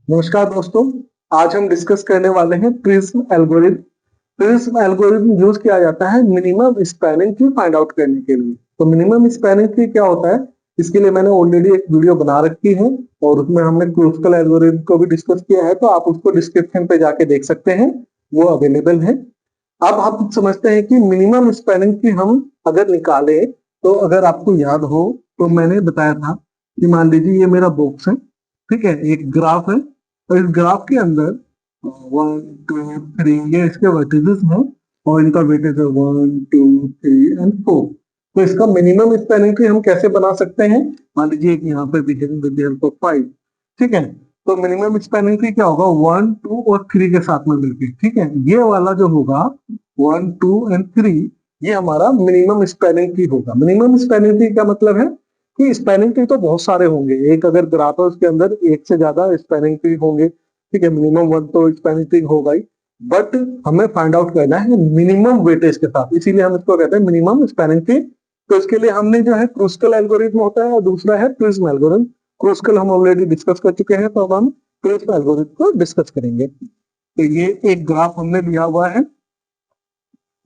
नमस्कार दोस्तों। आज हम डिस्कस करने वाले हैं prism algorithm. Prism algorithm use किया जाता है minimum spanning tree find out करने के लिए। तो मिनिमम स्पैनिंग ट्री क्या होता है, इसके लिए मैंने ऑलरेडी एक वीडियो बना रखी है और उसमें हमने क्रूस्कल एल्गोरिथम को भी डिस्कस किया है, तो आप उसको डिस्क्रिप्शन पे जाके देख सकते हैं, वो अवेलेबल है। अब हम समझते हैं कि मिनिमम स्पैनिंग ट्री हम अगर निकाले, तो अगर आपको याद हो तो मैंने बताया था कि मान लीजिए ये मेरा बॉक्स है, ठीक है, एक ग्राफ है और इस ग्राफ के अंदर 1 2 3 ये इसके वर्टिसेस हैं और इनका वेटेज है 1 2 3 एंड 4। तो इसका मिनिमम स्पैनिंग ट्री हम कैसे बना सकते हैं, मान लीजिए कि यहाँ पे भी है विद द हेल्प ऑफ 5, ठीक है। तो मिनिमम स्पैनिंग ट्री क्या होगा, 1 2 और 3 के साथ में मिलकर, ठीक है। ये वाला जो होगा 1 2 एंड 3, ये हमारा मिनिमम स्पैनिंग ट्री होगा। मिनिमम स्पैनिंग ट्री का मतलब है कि स्पैनिंग ट्री तो बहुत सारे होंगे, एक अगर ग्राफ है उसके अंदर एक से ज्यादा स्पैनिंग ट्री होंगे, ठीक है। मिनिमम 1 तो स्पैनिंग ट्री होगा ही, बट हमें फाइंड आउट करना है मिनिमम वेटेज के साथ, इसीलिए हम इसको कहते हैं मिनिमम स्पैनिंग ट्री। तो इसके लिए हमने जो है क्रूस्कल एल्गोरिथम होता है और दूसरा है प्रिज्म एल्गोरिथम। क्रूस्कल हम ऑलरेडी डिस्कस कर चुके हैं, तो अब हम प्रिज्म एल्गोरिथम को डिस्कस करेंगे। तो ये एक ग्राफ हमने लिया हुआ है।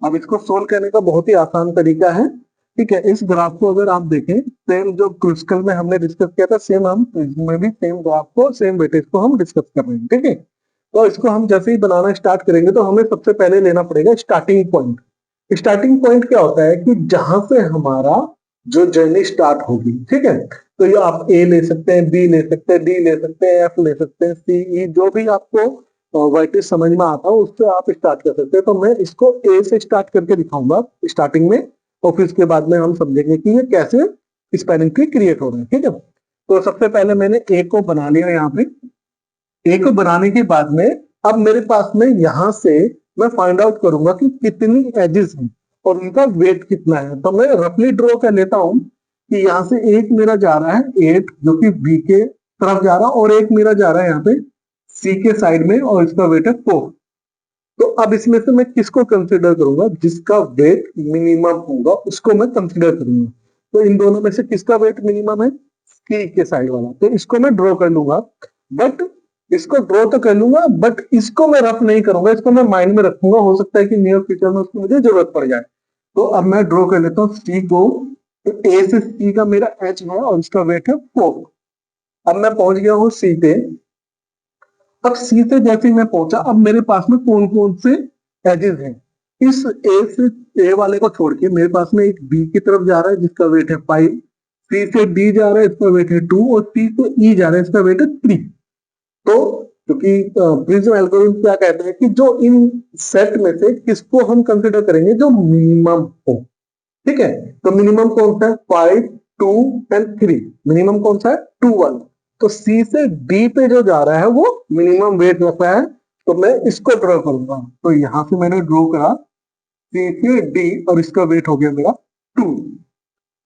अब इसको सोल्व करने का बहुत ही आसान तरीका है, ठीक है। इस ग्राफ को अगर आप देखें, सेम जो क्रूस्कल में हमने डिस्कस किया था, सेम हम इसमें भी सेम ग्राफ को, सेम वेटेज को हम डिस्कस कर रहे हैं, ठीक है। तो इसको हम जैसे ही बनाना स्टार्ट करेंगे तो हमें सबसे पहले लेना पड़ेगा स्टार्टिंग पॉइंट। स्टार्टिंग पॉइंट क्या होता है कि जहां से हमारा जो जर्नी स्टार्ट होगी, ठीक है। तो ये आप ए ले सकते हैं, बी ले सकते हैं, डी ले सकते हैं, एफ ले सकते हैं, सी, ई, जो भी आपको वर्टिस समझ में आता हो उससे आप स्टार्ट कर सकते हैं। तो मैं इसको ए से स्टार्ट करके दिखाऊंगा स्टार्टिंग में, और फिर इसके बाद में हम समझेंगे कि ये कैसे स्पैनिंग ट्री क्रिएट हो रहा है, ठीक है। तो सबसे पहले मैंने ए को बना लिया यहाँ पे। ए को बनाने के बाद में अब मेरे पास में यहां से मैं फाइंड आउट करूंगा कि कितनी एजेस हैं और उनका वेट कितना है। तो मैं रफली ड्रॉ कर लेता हूं कि यहाँ से एक मेरा जा रहा है 8, जो कि बी के तरफ जा रहा है, और एक मेरा जा रहा है यहाँ पे सी के साइड में और इसका वेट है 4। तो अब इसमें से मैं किसको कंसिडर करूंगा, जिसका वेट मिनिमम होगा उसको मैं कंसिडर करूंगा। तो इन दोनों में से किसका वेट मिनिमम है, सी के साइड वाला, तो इसको मैं ड्रॉ कर लूंगा। बट इसको ड्रॉ तो कर लूंगा, बट इसको मैं रफ नहीं करूंगा, इसको मैं माइंड में रखूंगा, हो सकता है कि नियर फ्यूचर में उसकी मुझे जरूरत पड़ जाए। तो अब मैं ड्रॉ कर लेता हूँ सी को। तो ए से सी का मेरा एच है और इसका वेट है 4। अब मैं पहुंच गया हूँ सी पे। अब सी से जैसे ही मैं पहुंचा, अब मेरे पास में कौन कौन से एजेस हैं। इस ए से ए वाले को छोड़ के मेरे पास में एक बी की तरफ जा रहा है जिसका वेट है 5, सी से डी जा रहा है इसका वेट है 2, और सी से ई जा रहा है इसका वेट है 3। तो क्योंकि प्रिज्म एल्गोरिथम क्या कहते हैं कि जो इन सेट में से किसको हम कंसिडर करेंगे जो मिनिमम हो, ठीक है। तो मिनिमम कौन सा है, 5 2 एंड 3। मिनिमम कौन सा है, 2 1। तो सी से डी पे जो जा रहा है वो मिनिमम वेट रखता है, तो मैं इसको ड्रॉ करूंगा। तो यहां से मैंने ड्रॉ करा सी से डी और इसका वेट हो गया मेरा 2।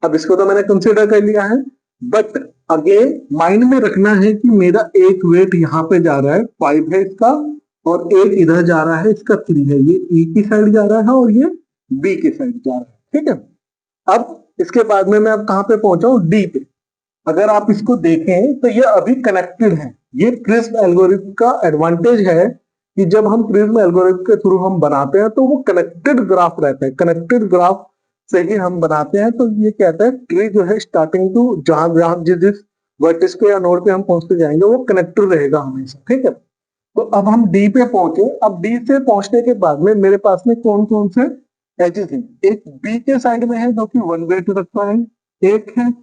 अब इसको तो मैंने कंसिडर कर लिया है, बट अगेन माइंड में रखना है कि मेरा एक वेट यहाँ पे जा रहा है 5 है इसका, और एक इधर जा रहा है इसका 3 है। ये ई की साइड जा रहा है और ये बी की साइड जा रहा है, ठीक है। अब इसके बाद में मैं अब कहां पे पहुंचा हूं, डी पे। अगर आप इसको देखें तो ये अभी कनेक्टेड है। ये प्रिज्म एल्गोरिथम का एडवांटेज है कि जब हम प्रिज्म एल्गोरिथम के थ्रू हम बनाते हैं तो वो कनेक्टेड ग्राफ रहता है। कनेक्टेड ग्राफ से ही हम बनाते हैं। तो ये कहता है ट्री जो है स्टार्टिंग टू जहां जहां जिस जिस वर्टिस पे या नोड पे हम पहुंचते जाएंगे वो कनेक्टेड रहेगा हमेशा, ठीक है। तो अब हम डी पे पहुंचे। अब डी से पहुंचने के बाद में मेरे पास में कौन कौन से एजेस हैं। एक बी के साइड में है जो कि 1 वेट रखता है, एक है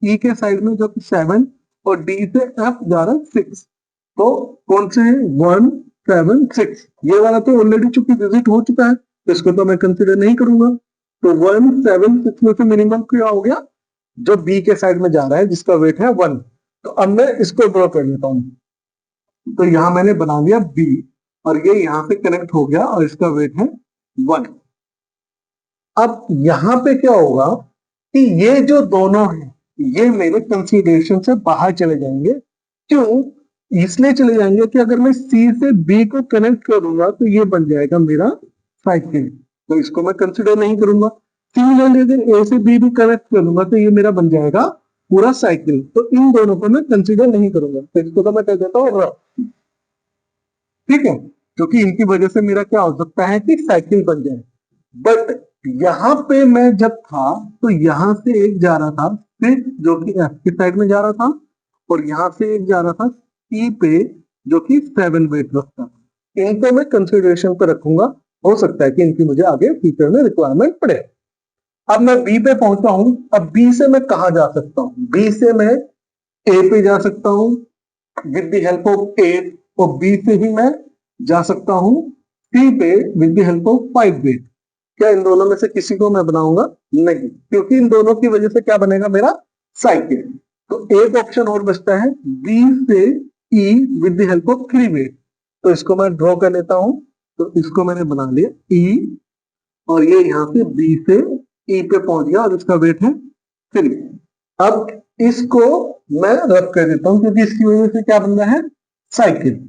ई के साइड में जो कि 7, और डी से एफ जा रहा है 6। तो कौन से हैं, 1 7 6। ये वाला तो ऑलरेडी चूंकि विजिट हो चुका है तो इसको तो मैं कंसिडर नहीं करूंगा। तो 1 7 6 में से मिनिमम क्या हो गया, जो बी के साइड में जा रहा है जिसका वेट है 1। तो अब मैं इसको ड्रॉ कर लेता हूं। तो यहां मैंने बना दिया बी और ये यहां से कनेक्ट हो गया और इसका वेट है 1। अब यहां पे क्या होगा कि ये जो दोनों हैं ये मेरे कंसीडरेशन से बाहर चले जाएंगे। क्यों, इसलिए चले जाएंगे कि अगर मैं सी से बी को कनेक्ट करूंगा तो ये बन जाएगा मेरा साइकिल, तो इसको मैं कंसिडर नहीं करूंगा। सिमिलरली अगर ए से बी भी कनेक्ट करूंगा तो ये मेरा बन जाएगा पूरा साइकिल। तो इन दोनों को मैं कंसिडर नहीं करूंगा, तो इसको तो मैं कह देता हूँ रफ। ठीक है, क्योंकि इनकी वजह से मेरा क्या हो सकता है कि साइकिल बन जाए। बट यहाँ पे मैं जब था तो यहाँ से एक जा रहा था फिर जो कि एफ की साइड में जा रहा था, और यहाँ से एक जा रहा था सी पे जो कि 7 वेट रखता था। इनको मैं कंसिडरेशन पे रखूंगा, हो सकता है कि इनकी मुझे आगे फ्यूचर में रिक्वायरमेंट पड़े। अब मैं बी पे पहुंचा हूं, अब बी से मैं कहा जा सकता हूं? बी से मैं ए पे जा सकता हूं विद द हेल्प ऑफ 8, और बी से ही मैं जा सकता हूं सी पे with the help of 5 weight. क्या इन दोनों में से किसी को मैं बनाऊंगा? नहीं, क्योंकि इन दोनों की वजह से क्या बनेगा मेरा? साइकिल। तो एक ऑप्शन और बचता है बी से E with the help of 3 weight. तो इसको मैं ड्रॉ कर लेता हूं, तो इसको मैंने बना लिया ई, और ये यहाँ से बी से ई पे पहुंच गया और इसका वेट है 3। अब इसको मैं रब कर देता हूं क्योंकि इसकी वजह से क्या बन रहा है? साइकिल।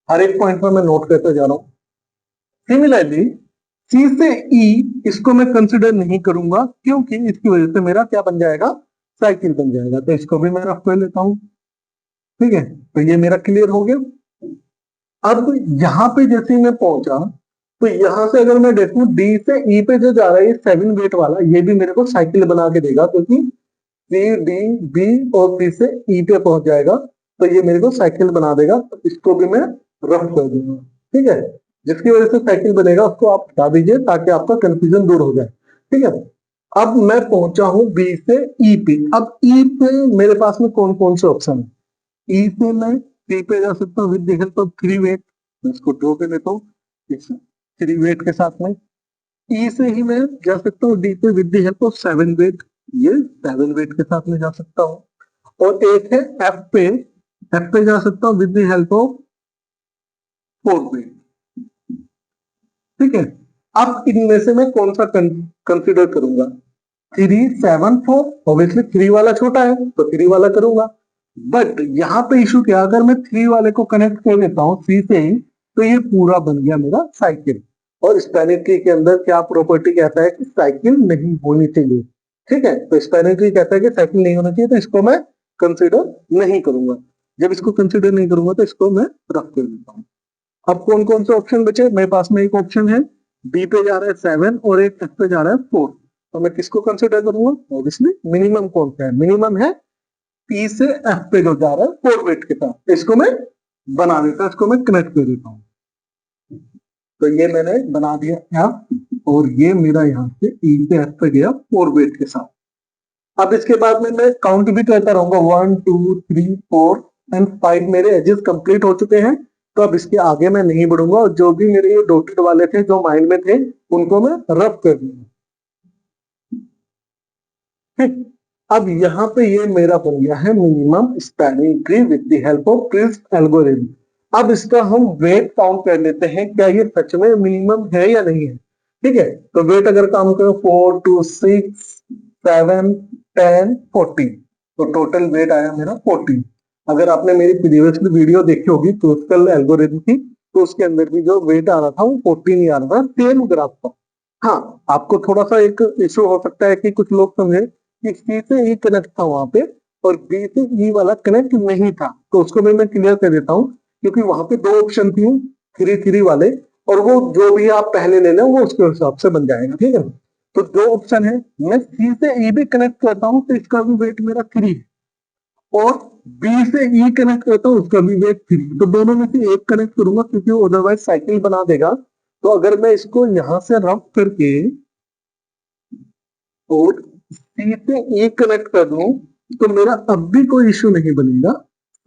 हर एक पॉइंट पर मैं नोट करते जा रहा हूं। सिमिलरली सी से ई इसको मैं कंसिडर नहीं करूंगा क्योंकि इसकी वजह से मेरा क्या बन जाएगा? साइकिल बन जाएगा। तो इसको भी मैं रफ कर लेता हूं। ठीक है, तो ये मेरा क्लियर हो गया। अब यहां पे जैसे ही मैं पहुंचा तो यहां से अगर मैं देखूं डी से ई पे जो जा रहा है 7 वेट वाला, ये भी मेरे को साइकिल बना के देगा क्योंकि सी डी बी और सी से ई पे पहुंच जाएगा, तो ये मेरे को साइकिल बना देगा। तो इसको भी मैं रफ कर दूंगा। ठीक है, जिसकी वजह से साइकिल बनेगा उसको आप हटा दीजिए ताकि आपका कंफ्यूजन दूर हो जाए। ठीक है, अब मैं पहुंचा हूं बी से ई पे। अब ई पे मेरे पास में कौन कौन से ऑप्शन है? ई से मैं सी पे जा सकता हूँ with the help of 3 weight. मैं इसको ड्रॉ कर लेता हूँ 3 वेट के साथ में। ई से ही मैं जा सकता हूँ डी पे with the help of 7 weight. ये 7 वेट के साथ में जा सकता हूँ। और एक है एफ पे, एफ पे जा सकता हूँ with the help of 4 weight. ठीक है, अब इनमें से मैं कौन सा कंसिडर करूंगा? 3 7 4। ऑब्वियसली 3 वाला छोटा है तो 3 वाला करूंगा। बट यहाँ पे इशू क्या, अगर मैं 3 वाले को कनेक्ट कर देता हूँ सी से ही, तो ये पूरा बन गया मेरा साइकिल। और स्पैनिंग ट्री के अंदर क्या प्रॉपर्टी कहता है कि साइकिल नहीं होनी चाहिए। ठीक है, तो स्पैनिंग ट्री कहता है कि साइकिल नहीं होना चाहिए, तो इसको मैं कंसिडर नहीं करूंगा। जब इसको कंसिडर नहीं करूंगा तो इसको मैं रख कर देता हूँ। अब कौन कौन से ऑप्शन बचे मेरे पास में? एक ऑप्शन है बी पे जा रहा है 7 और एक एफ पे जा रहा है 4। तो मैं किसको कंसिडर करूंगा? ऑब्वियसली मिनिमम कौन सा है? मिनिमम है पी से एफ पे जो जा रहा है 4 वेट के साथ। इसको मैं बना देता हूं, इसको मैं कनेक्ट कर देता हूँ। तो ये मैंने बना दिया एफ, और ये मेरा यहाँ से ई से एफ पे गया 4 वेट के साथ। अब इसके बाद में मैं काउंट भी करता रहूंगा 1 2 3 4 एंड 5 मेरे एजेस कंप्लीट हो चुके हैं। तो अब इसके आगे मैं नहीं बढ़ूंगा, और जो भी मेरे ये डॉटेड वाले थे जो माइंड में थे उनको मैं रब कर दूंगा। ठीक, अब यहाँ पे ये मेरा बन गया है minimum spanning tree with the help of crisp algorithm. अब इसका हम वेट काउंट कर लेते हैं, क्या ये सच में मिनिमम है या नहीं है। ठीक है, तो वेट अगर काउंट करो 4 2 6 7 10 14, तो टोटल वेट आया मेरा 14। अगर आपने मेरी प्रीवियस वीडियो देखी होगी क्रिस्पल एल्गोरिथम की, तो उसके अंदर भी जो वेट आ रहा था वो 14 ही आ रहा था, सेम ग्राफ था। हाँ, आपको थोड़ा सा एक इश्यू हो सकता है कि कुछ लोग समझे कि सी से ई कनेक्ट था वहां पे और बी से ई वाला कनेक्ट नहीं था, तो उसको मैं क्लियर कर देता हूँ। क्योंकि वहां पे 2 ऑप्शन थी 3 3 वाले, और वो जो भी आप पहले ले लें वो उसके हिसाब से बन जाएगा। ठीक है, तो 2 ऑप्शन है, मैं सी से ई भी कनेक्ट करता हूँ तो इसका भी वेट मेरा 3 है, और बी से ई कनेक्ट करता हूँ उसका भी वेट 3। तो दोनों में से एक कनेक्ट करूंगा क्योंकि अदरवाइज साइकिल बना देगा। तो अगर मैं इसको यहां से रफ करके और सी से ए कनेक्ट कर दूं तो मेरा अब भी कोई इश्यू नहीं बनेगा।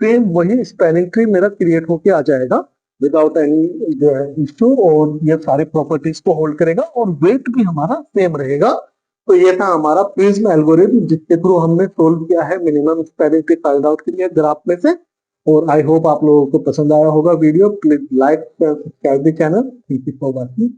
सेम वही स्पैनिंग ट्री मेरा क्रिएट होके आ जाएगा विदाउट एनी जो है इश्यू, और ये सारे प्रॉपर्टीज को होल्ड करेगा और वेट भी हमारा सेम रहेगा। तो ये था हमारा प्रिज्म एल्गोरिथम जिसके थ्रू हमने सोल्व किया है minimum spanning tree find out के लिए ग्राफ में से। और आई होप आप लोगों को पसंद आया होगा video. Please like subscribe the channel. Thank you for watching.